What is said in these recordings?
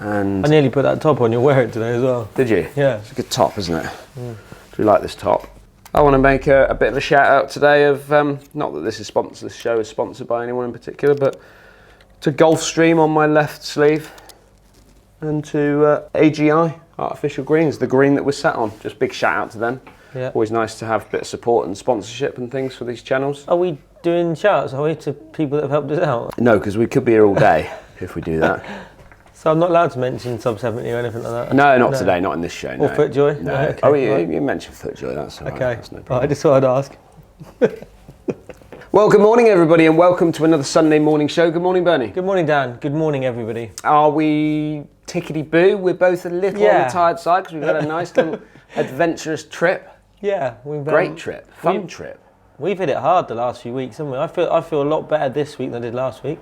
And I nearly put that top on. You'll wear it today as well. Did you? Yeah. It's a good top, isn't it? Do we like this top? I want to make a bit of a shout out today of, not that this show is sponsored by anyone in particular, but to Gulfstream on my left sleeve and to AGI, Artificial Greens, the green that we're sat on. Just big shout out to them. Yeah. Always nice to have a bit of support and sponsorship and things for these channels. Are we doing shouts, are we, to people that have helped us out? No, because we could be here all day if we do that. So I'm not allowed to mention Sub 70 or anything like that? No, not today, not in this show. Or no. FootJoy? No. Okay, Oh, right. you mentioned FootJoy, that's all right. Okay, That's no problem. I just thought I'd ask. Well, good morning everybody and welcome to another Sunday morning show. Good morning, Bernie. Good morning, Dan. Good morning, everybody. Are we tickety-boo? We're both a little on the tired side because we've had a nice little adventurous trip. Yeah. We've Great trip, fun trip. We've hit it hard the last few weeks, haven't we? I feel a lot better this week than I did last week.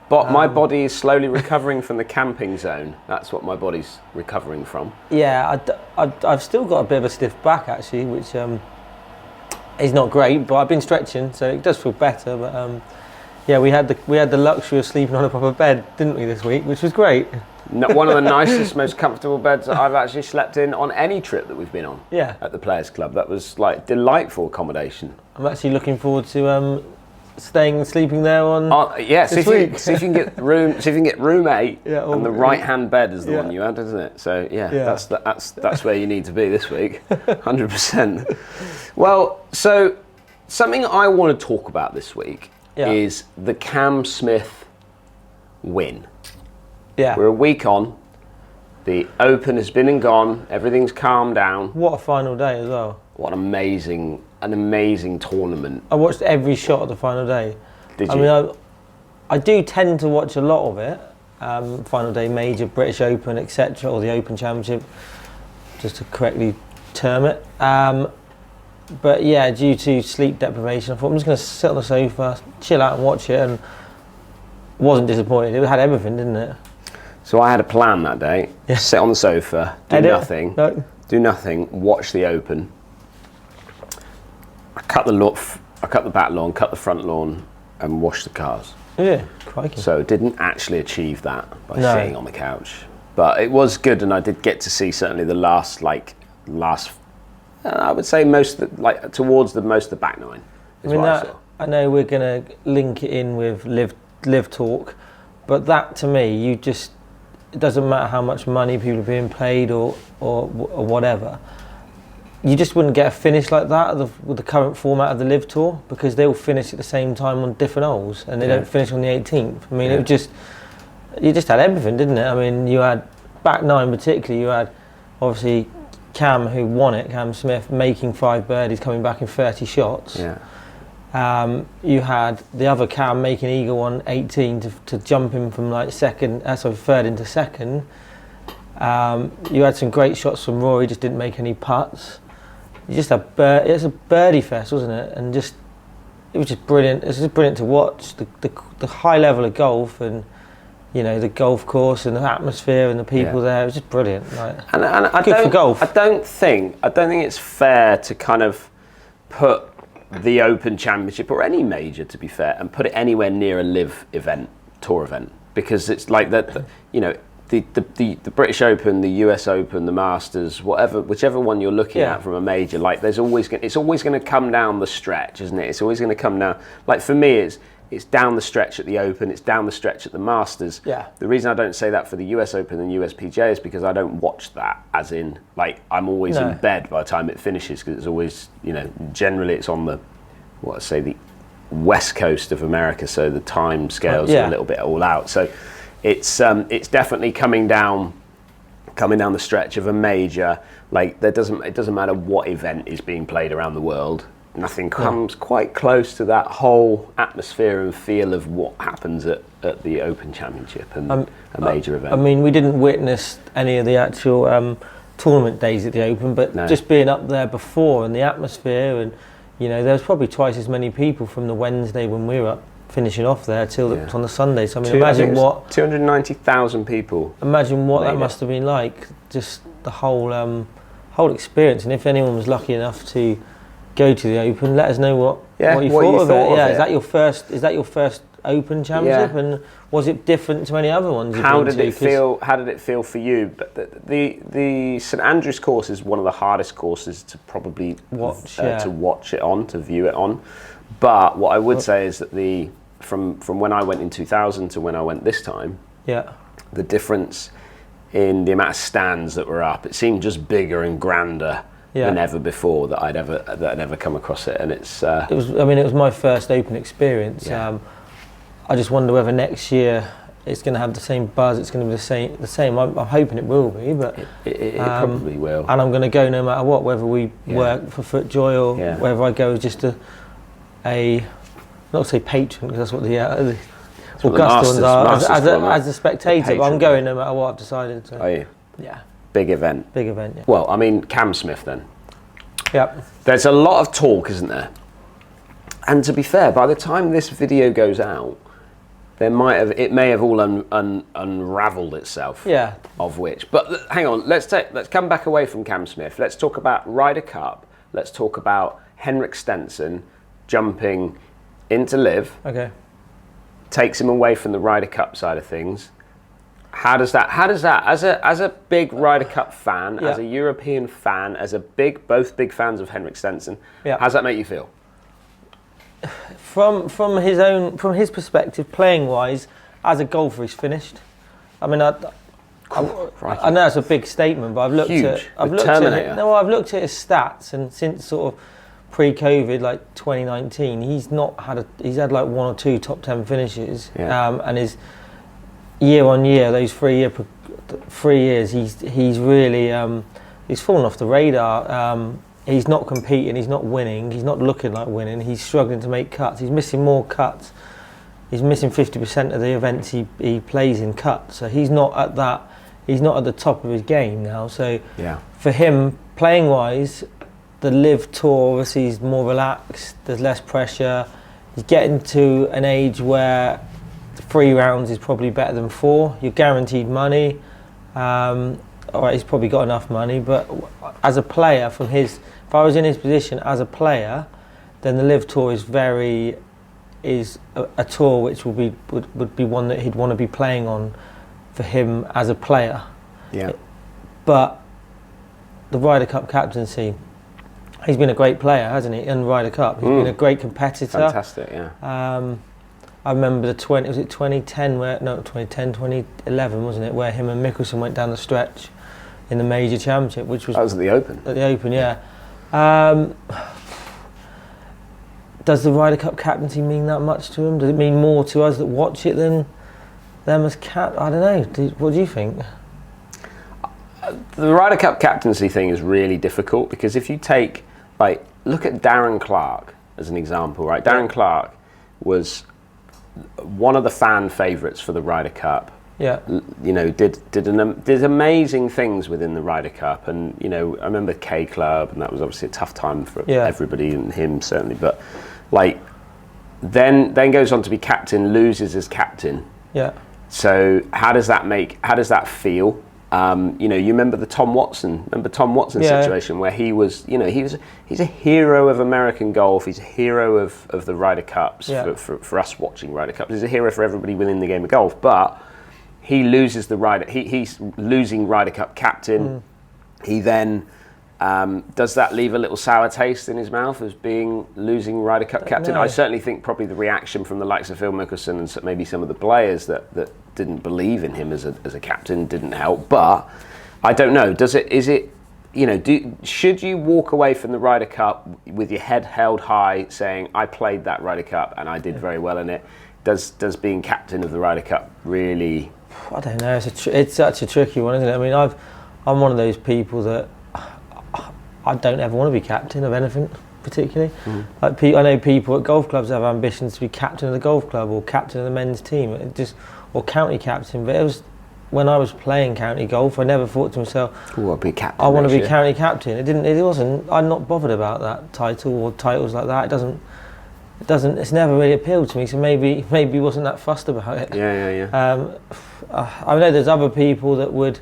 But my body is slowly recovering from the camping zone. That's what my body's recovering from. Yeah, I've still got a bit of a stiff back actually, which is not great. But I've been stretching, so it does feel better. But yeah, we had the luxury of sleeping on a proper bed, didn't we, this week, which was great. One of the nicest, most comfortable beds that I've actually slept in on any trip that we've been on. Yeah. At the Players Club, that was like delightful accommodation. I'm actually looking forward to sleeping there on. Yeah, see week. if you can get room. See if you can get room 8, Yeah, and the right-hand bed is the yeah. one you had, isn't it? So yeah, Yeah. that's where you need to be this week, 100%. Well, so something I want to talk about this week is the Cam Smith win. Yeah. We're a week on. The Open has been and gone. Everything's calmed down. What a final day as well. What an amazing tournament. I watched every shot of the final day. Did you? I mean, I do tend to watch a lot of it. Final day major, British Open, etc., or the Open Championship, just to correctly term it. But yeah, due to sleep deprivation, I thought I'm just going to sit on the sofa, chill out and watch it, and wasn't disappointed. It had everything, didn't it? So I had a plan that day. Yeah. Sit on the sofa, do nothing. No. Do nothing. Watch the Open. I cut the back lawn, cut the front lawn, and washed the cars. Yeah, crikey. So didn't actually achieve that by sitting on the couch, but it was good, and I did get to see certainly the last. I would say most of the back nine. I know we're going to link it in with live talk, but that to me, it doesn't matter how much money people are being paid or whatever. You just wouldn't get a finish like that with the current format of the LIV Tour, because they all finish at the same time on different holes and they don't finish on the 18th. I mean, you just had everything, didn't it? I mean, you had back nine particularly. You had obviously Cam, who won it, Cam Smith, making 5 birdies, coming back in 30 shots. Yeah. You had the other Cam making eagle on 18 to jump him from third into second. You had some great shots from Rory, just didn't make any putts. You just had it's a birdie fest, wasn't it? And it was just brilliant. It was just brilliant to watch the high level of golf, and the golf course and the atmosphere and the people there. It was just brilliant. Good for golf. I don't think it's fair to kind of put the Open Championship or any major, to be fair, and put it anywhere near a LIV event, tour event, because it's like that. The British Open, the US Open, the Masters, whichever one you're looking at from a major, like it's always going to come down the stretch, isn't it? It's always going to come down. Like for me, it's down the stretch at the Open, it's down the stretch at the Masters. Yeah. The reason I don't say that for the US Open and USPGA is because I don't watch that, as in, like, I'm always in bed by the time it finishes, because it's always, generally it's on the west coast of America, so the time scales are a little bit all out. So it's definitely coming down the stretch of a major. Like it doesn't matter what event is being played around the world. Nothing comes quite close to that whole atmosphere and feel of what happens at the Open Championship and a major event. I mean, we didn't witness any of the actual tournament days at the Open, but just being up there before and the atmosphere, and there was probably twice as many people from the Wednesday when we were up finishing off there till on the Sunday. So I mean, imagine what 290,000 people. Imagine what that must have been like. Just the whole experience. And if anyone was lucky enough to go to the Open, let us know what you thought of it. Is that your first Open Championship, and Was it different to any other ones? How did it feel? How did it feel for you? But the St Andrews course is one of the hardest courses to probably watch, to watch it on, to view it on. But what I would say is that from when I went in 2000 to when I went this time, the difference in the amount of stands that were up, it seemed just bigger and grander than ever before that I'd ever come across it. And it was my first Open experience. I just wonder whether next year it's going to have the same buzz. It's going to be the same. I'm hoping it will be, but it probably will. And I'm going to go no matter what, whether we work for FootJoy or whether I go just not say patron, because that's what the Augusta ones are, as a spectator. But I'm going no matter what I've decided. So. Are you? Yeah. Big event. Big event. Yeah. Well, I mean, Cam Smith then. Yep. There's a lot of talk, isn't there? And to be fair, by the time this video goes out, it may have all unravelled itself. Yeah. Of which, but hang on, let's come back away from Cam Smith. Let's talk about Ryder Cup. Let's talk about Henrik Stenson jumping into LIV. Okay. Takes him away from the Ryder Cup side of things. How does that, as a big Ryder Cup fan, as a European fan, both big fans of Henrik Stenson, how does that make you feel? From his perspective, playing wise, as a golfer, he's finished. I mean, I know it's a big statement, but I've looked at his stats, and since sort of pre-COVID, like 2019, he's had like 1 or 2 top 10 finishes, and his year on year, those 3 years, he's really he's fallen off the radar. He's not competing, he's not winning, he's not looking like winning, he's struggling to make cuts, he's missing more cuts. He's missing 50% of the events he plays in cuts, so he's not at the top of his game now. So for him, playing wise, the LIV Tour obviously is more relaxed, there's less pressure, he's getting to an age where 3 rounds is probably better than 4, you're guaranteed money. Alright, he's probably got enough money, but as a player, if I was in his position as a player, then the LIV Tour is a tour which would be one that he'd want to be playing on for him as a player. Yeah. But the Ryder Cup Captaincy, he's been a great player, hasn't he? In Ryder Cup, he's been a great competitor. Fantastic, yeah. I remember 2010, 2011, wasn't it, where him and Hendriksen went down the stretch in the major championship, which was... That was at the Open. At the Open, yeah. Does the Ryder Cup captaincy mean that much to him? Does it mean more to us that watch it than them as I don't know. What do you think? The Ryder Cup captaincy thing is really difficult, because if you look at Darren Clarke as an example, right? Darren Clarke was one of the fan favourites for the Ryder Cup. Yeah, you know, did amazing things within the Ryder Cup, and you know, I remember K Club, and that was obviously a tough time for everybody, and him certainly. But then goes on to be captain, loses as captain. Yeah. So how does that feel? You know, you remember the Tom Watson situation where he was, you know, he's a hero of American golf. He's a hero of the Ryder Cups for us watching Ryder Cups. He's a hero for everybody within the game of golf, but he loses he's losing Ryder Cup captain. He then does that leave a little sour taste in his mouth as losing Ryder Cup captain? No. I certainly think probably the reaction from the likes of Phil Mickelson and maybe some of the players that didn't believe in him as a captain didn't help. But I don't know. Should you walk away from the Ryder Cup with your head held high, saying I played that Ryder Cup and I did very well in it? Does being captain of the Ryder Cup really? I don't know. It's such a tricky one, isn't it? I mean, I'm one of those people that I don't ever want to be captain of anything particularly. Like I know people at golf clubs have ambitions to be captain of the golf club or captain of the men's team, or county captain. But it was when I was playing county golf, I never thought to myself, "Oh, I'll be captain. I want to be county captain." It wasn't. I'm not bothered about that title or titles like that. It's never really appealed to me. So maybe wasn't that fussed about it. Yeah. I know there's other people that would.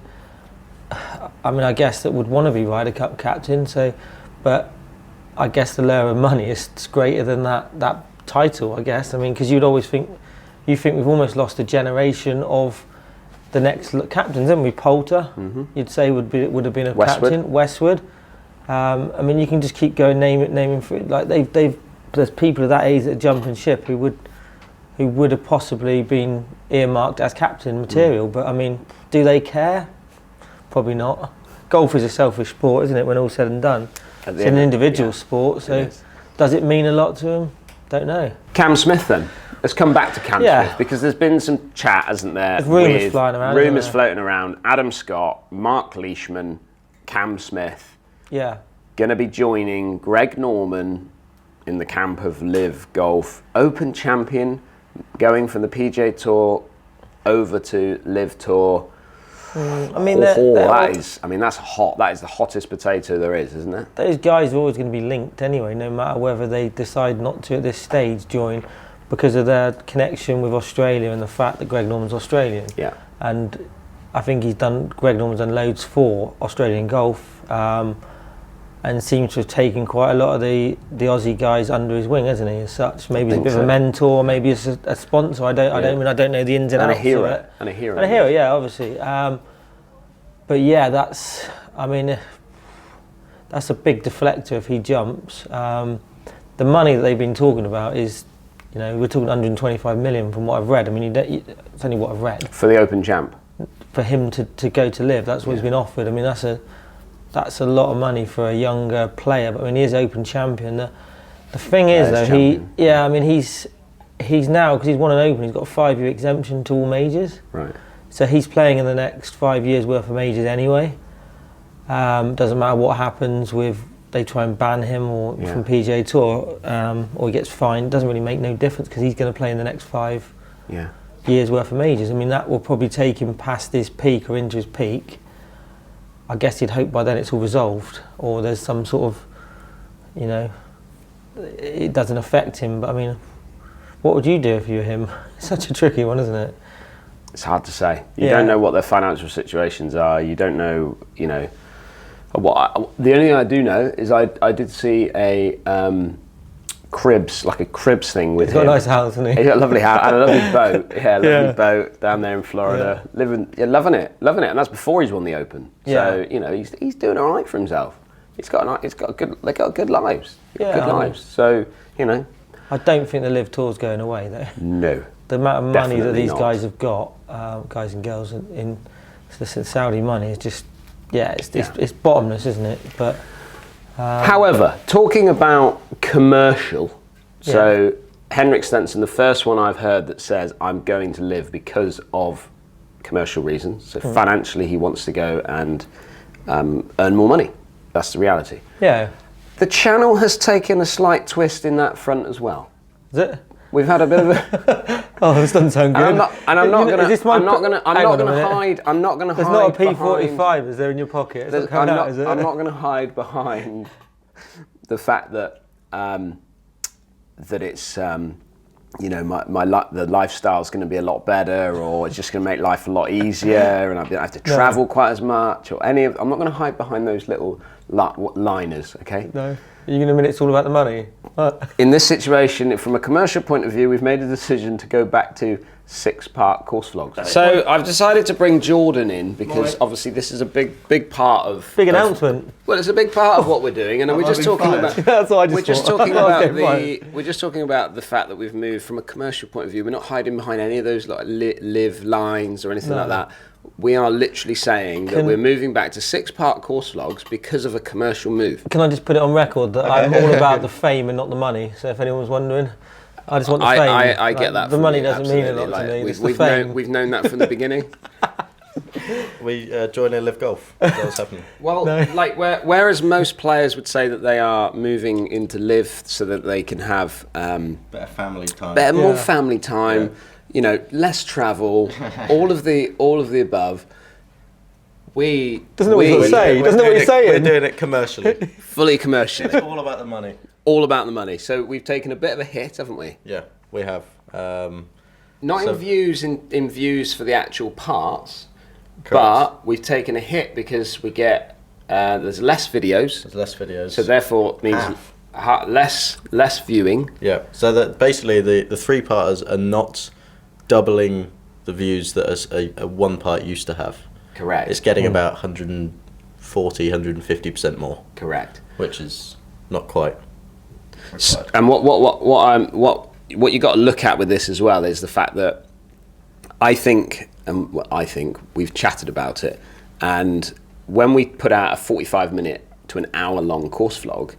I mean, I guess that would want to be Ryder Cup captain. So, but I guess the lure of money is greater than that title. I guess. I mean, because you'd always think you think we've almost lost a generation of the next captains, haven't we? Poulter, you'd say would have been a captain. Westwood. I mean, you can just keep going naming through. Like there's people of that age that are jumping ship who would have possibly been earmarked as captain material. But I mean, do they care? Probably not. Golf is a selfish sport, isn't it? When all's said and done, it's an individual sport. So does it mean a lot to them? Don't know. Cam Smith then. Let's come back to Cam Smith, because there's been some chat, hasn't there? There's rumours flying around. Rumours floating around. Adam Scott, Mark Leishman, Cam Smith. Yeah. Going to be joining Greg Norman in the camp of LIV Golf. Open champion, going from the PGA Tour over to LIV Tour. I mean, that's hot. That is the hottest potato there is, isn't it? Those guys are always going to be linked anyway, no matter whether they decide not to at this stage join, because of their connection with Australia and the fact that Greg Norman's Australian. Yeah. And I think Greg Norman's done loads for Australian golf, and seems to have taken quite a lot of the Aussie guys under his wing, hasn't he? As such, maybe he's a bit of a mentor, maybe as a sponsor. I don't know the ins and outs of it. And a hero. Yeah, obviously. But yeah, that's a big deflector if he jumps. The money that they've been talking about is, we're talking 125 million from what I've read. I mean, it's only what I've read. For the Open champ. For him to go to LIV, that's what he's been offered. I mean, that's a lot of money for a younger player. But I mean, he is Open champion. The thing is, though, he's now, because he's won an Open, he's got a 5-year exemption to all majors. Right. So he's playing in the next 5 years worth of majors anyway. Doesn't matter what happens with, they try and ban him from PGA Tour, or he gets fined. Doesn't really make no difference, because he's going to play in the next 5 years worth of majors. I mean, that will probably take him past his peak or into his peak. I guess you'd hope by then it's all resolved, or there's some sort of, it doesn't affect him. But I mean, what would you do if you were him? It's such a tricky one, isn't it? It's hard to say. You don't know what their financial situations are. You don't know, the only thing I do know is I did see a cribs thing with him. He's got a nice house, hasn't he? He's got a lovely house and a lovely boat. Yeah, lovely boat down there in Florida. Loving it, and that's before he's won the Open. So he's doing all right for himself. They got good lives. So I don't think the LIV Tour's going away though. No. The amount of money that these guys have got, guys and girls in Saudi money is just, it's bottomless, isn't it? But however, talking about commercial, so Henrik Stenson, the first one I've heard that says I'm going to LIV because of commercial reasons. So financially, he wants to go and earn more money. That's the reality. Yeah. The channel has taken a slight twist in that front as well. Is it? We've had a bit of a. Oh, this doesn't sound good. I'm not going to hide. There's not a P45, is there, in your pocket? I'm not going to hide behind the fact that it's the lifestyle's going to be a lot better, or it's just going to make life a lot easier, and I don't have to travel quite as much, or any of. I'm not going to hide behind those little liners. Okay. No. Are you going to admit it's all about the money? In this situation, from a commercial point of view, we've made a decision to go back to 6-part course vlogs. So I've decided to bring Jordan in because obviously this is a big part of... Big announcement. Well, it's a big part of what we're doing, and we're just talking about... That's what I just We're just talking about the fact that we've moved from a commercial point of view. We're not hiding behind any of those like LIV lines or anything like that. We are literally saying that we're moving back to 6-part course vlogs because of a commercial move. Can I just put it on record that I'm all about the fame and not the money? So if anyone's wondering, I just want the fame. I get that. The money doesn't mean a lot to me. We've known that from the beginning. We join a LIV Golf. That's what's happening. Well, whereas most players would say that they are moving into LIV so that they can have better family time. More family time. Yeah. Less travel, all of the above. Doesn't know what you're saying. We're doing it commercially. Fully commercially. It's all about the money. All about the money. So we've taken a bit of a hit, haven't we? Yeah, we have. Not in views for the actual parts, but we've taken a hit because we get there's less videos. So therefore it means less viewing. Yeah. So that basically the 3-parters are not doubling the views that a one part used to have. Correct. It's getting about 140, 150% more. Correct. Which is not quite. And what you got to look at with this as well is the fact that I think we've chatted about it, and when we put out a 45-minute to an hour-long course vlog,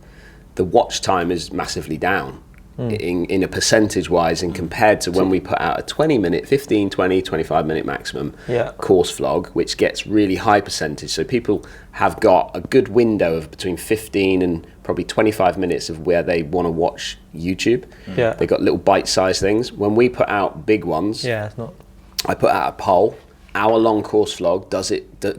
the watch time is massively down in a percentage-wise, and compared to when we put out a 20-minute, 15, 20, 25-minute maximum course vlog, which gets really high percentage. So people have got a good window of between 15 and probably 25 minutes of where they want to watch YouTube. Yeah. They've got little bite-sized things. When we put out big ones, it's not. I put out a poll, hour-long course vlog,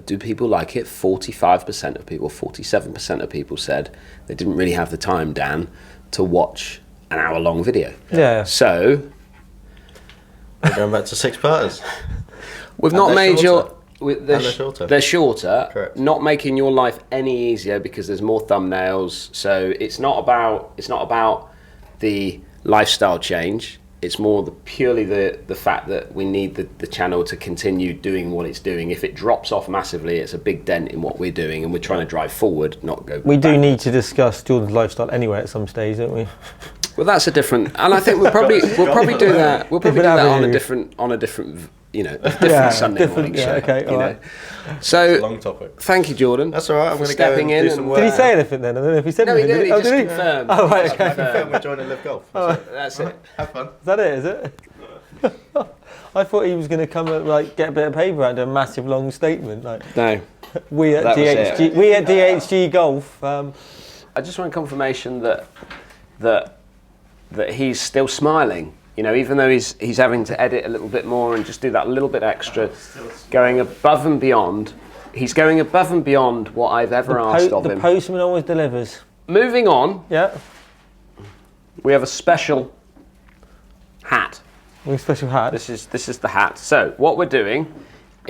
do people like it? 45% of people, 47% of people said they didn't really have the time, Dan, to watch an hour-long video. Yeah. So We're going back to 6-parters. we've not made they're shorter. They're shorter. Correct. Not making your life any easier because there's more thumbnails. So it's not about the lifestyle change. It's more purely the fact that we need the channel to continue doing what it's doing. If it drops off massively, it's a big dent in what we're doing, and we're trying to drive forward, not go We back. do need to discuss Jordan's lifestyle anyway at some stage, don't we? Well, that's a different, and I think we'll probably do that. We'll probably do that on a different, Sunday morning show. Okay, all right. So, Long topic. Thank you, Jordan. That's all right. I'm for going to go stepping and in. do some and- work. Did he say anything then? I don't know if he said No, he anything. did. He Oh, just did he? confirmed. Oh, right, He just okay. confirmed. We're joining LIV Golf. That's it. Have fun. Is that it, is it? I thought he was going to come and get a bit of paper out and do a massive long statement. Like, No. we at That was DHG, it. we at DHG Golf. I just want confirmation that he's still smiling. You know, even though he's having to edit a little bit more and just do that little bit extra, going above and beyond. He's going above and beyond what I've ever asked of The him. postman always delivers. Moving on, Yeah. we have a special hat. With a special hat. This is the hat. So what we're doing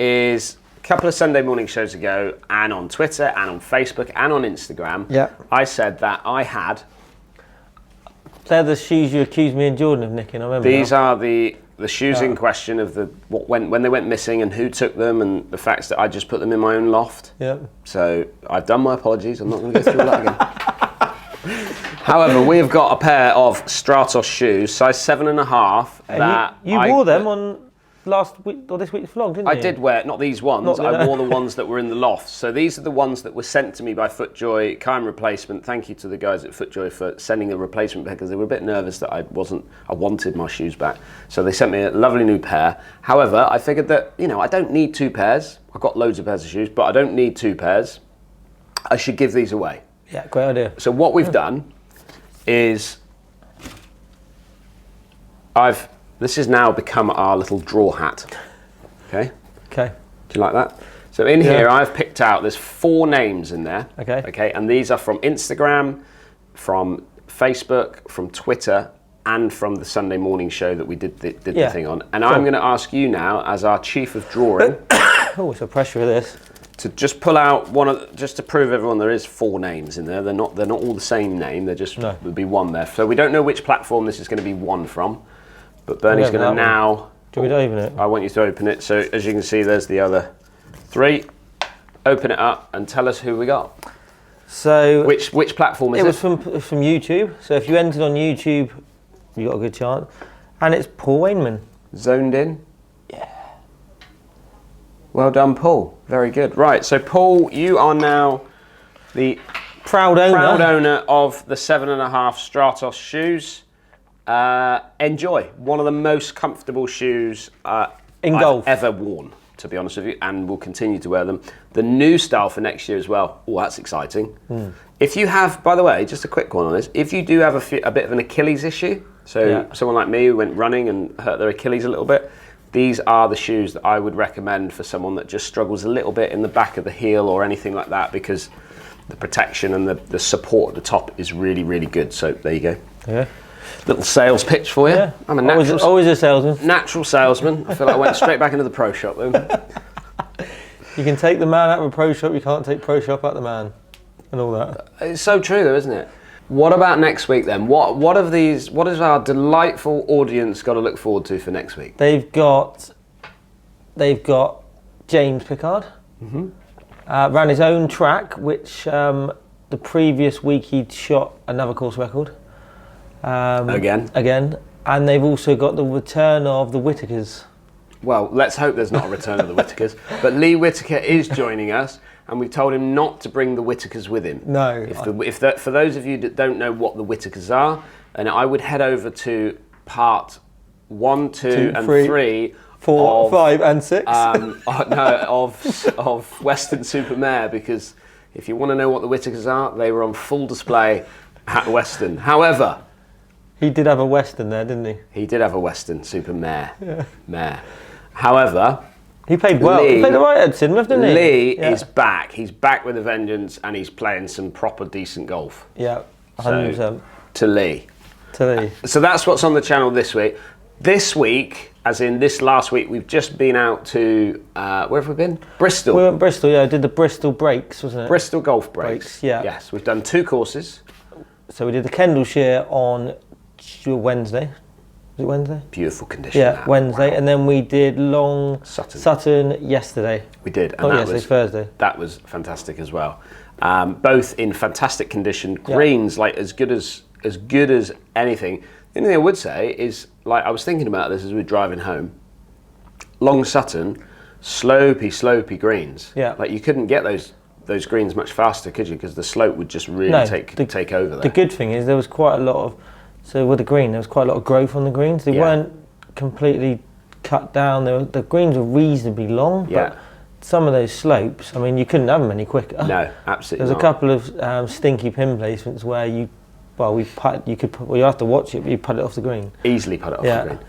is a couple of Sunday morning shows ago, and on Twitter and on Facebook and on Instagram, Yeah. I said that I had. They're the shoes you accused me and Jordan of nicking, I remember. These now. are the shoes in question of when they went missing and who took them, and the facts that I just put them in my own loft. Yeah. So I've done my apologies. I'm not going to go through all that again. However, we've got a pair of Stratos shoes, size 7.5. And you wore them on last week or this week's vlog, didn't you? I did wear, not these ones, I wore the ones that were in the loft. So these are the ones that were sent to me by FootJoy, kind replacement. Thank you to the guys at FootJoy for sending a replacement because they were a bit nervous that I wanted my shoes back. So they sent me a lovely new pair. However, I figured that, I don't need 2 pairs. I've got loads of pairs of shoes, but I don't need 2 pairs. I should give these away. Yeah, great idea. So what we've done is this has now become our little draw hat. Okay? Okay. Do you like that? So in here I've picked out, there's 4 names in there. Okay. Okay, and these are from Instagram, from Facebook, from Twitter, and from the Sunday morning show that we did the thing on. And I'm going to ask you now, as our chief of drawing, Oh, it's a pressure of this. to just pull out just to prove everyone there is 4 names in there. They're not all the same name. They're just there'll be one there. So we don't know which platform this is going to be one from, but Bernie's going to now. Do we open it? I want you to open it. So as you can see, there's the other 3. Open it up and tell us who we got. So Which platform is it it? was from YouTube. So if you entered on YouTube, you got a good chance. And it's Paul Wainman. Zoned in. Yeah. Well done, Paul. Very good. Right. So Paul, you are now the Proud owner. of the 7.5 Stratos shoes. Enjoy. One of the most comfortable shoes I've golf. ever worn, to be honest with you, and will continue to wear them. The new style for next year as well. Oh, that's exciting. If you have, by the way, just a quick one on this, if you do have a bit of an Achilles issue, so someone like me who went running and hurt their Achilles a little bit, these are the shoes that I would recommend for someone that just struggles a little bit in the back of the heel or anything like that, because the protection and the support at the top is really, really good. So there you go. Yeah. Little sales pitch for you. Yeah. I'm a Always a salesman. natural salesman. I feel like I went straight back into the pro shop then. You can take the man out of a pro shop, you can't take pro shop out the man. And all that. It's so true though, isn't it? What about next week then? What has our delightful audience got to look forward to for next week? They've got James Pickard. Ran his own track, which the previous week he'd shot another course record. Again. And they've also got the return of the Whitakers. Well, let's hope there's not a return of the Whitakers. But Lee Whitaker is joining us, and we've told him not to bring the Whitakers with him. No. For those of you that don't know what the Whitakers are, and I would head over to part 1, 2, and 3. 4, 5, and 6. Of Western Supermare, because if you want to know what the Whitakers are, they were on full display at Western. However, he did have a Western there, didn't he? He did have a Western Supermare. Mare. However, he played well. He played all right at Sidmouth, didn't he? Lee is back. He's back with a vengeance, and he's playing some proper decent golf. Yeah, 100%. So, to Lee. To Lee. So that's what's on the channel this week. This week, as in this last week, we've just been out to, where have we been? Bristol. We went to Bristol, yeah. Did the Bristol Breaks, wasn't it? Bristol Golf Breaks. Yeah. Yes, we've done 2 courses. So we did the Kendallshire on Wednesday. Was it Wednesday? Beautiful condition. Yeah, Wednesday. Wow. And then we did Long Sutton yesterday. We did. And that was Thursday. That was fantastic as well. Both in fantastic condition. Greens, like as good as anything. The only thing I would say is, like, I was thinking about this as we were driving home. Long Sutton, slopey greens. Yeah. Like, you couldn't get those greens much faster, could you? Because the slope would just really take over there. The good thing is there was quite a lot of, so with the green, there was quite a lot of growth on the greens. They weren't completely cut down. The greens were reasonably long, but some of those slopes, I mean, you couldn't have them any quicker. No, absolutely There's a couple of stinky pin placements where you have to watch it, but you put it off the green. Easily put it off the green.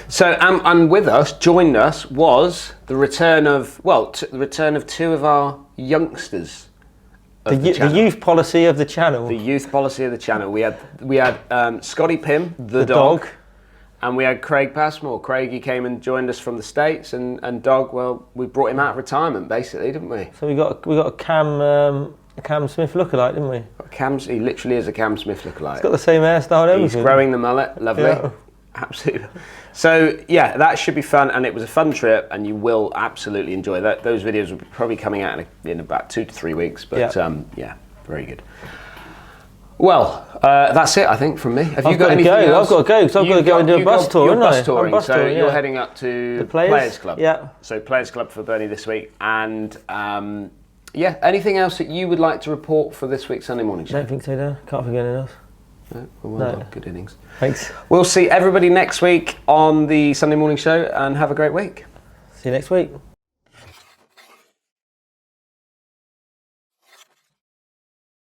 So, and with us, joined us, was the return of 2 of our youngsters. The youth policy of the channel. The youth policy of the channel. We had Scotty Pym, the dog, and we had Craig Passmore. Craig, he came and joined us from the States, and Dog, well, we brought him out of retirement, basically, didn't we? So we got a Cam Smith lookalike, didn't we? He literally is a Cam Smith lookalike. He's got the same hairstyle and everything. He's growing the mullet, lovely. Yeah. Absolutely. So yeah, that should be fun, and it was a fun trip, and you will absolutely enjoy that. Those videos will be probably coming out in about 2 to 3 weeks, but yeah, very good. Well, that's it, I think, from me. Have you got anything else? I've got to go, because I've got to go and do a bus tour, haven't I? Bus touring, so you're heading up to the Players Club. Yeah. So Players Club for Bernie this week, and yeah, anything else that you would like to report for this week's Sunday morning show? I don't think so, Dan. Can't forget enough. No? Well done. Good innings. Thanks. We'll see everybody next week on the Sunday morning show, and have a great week. See you next week.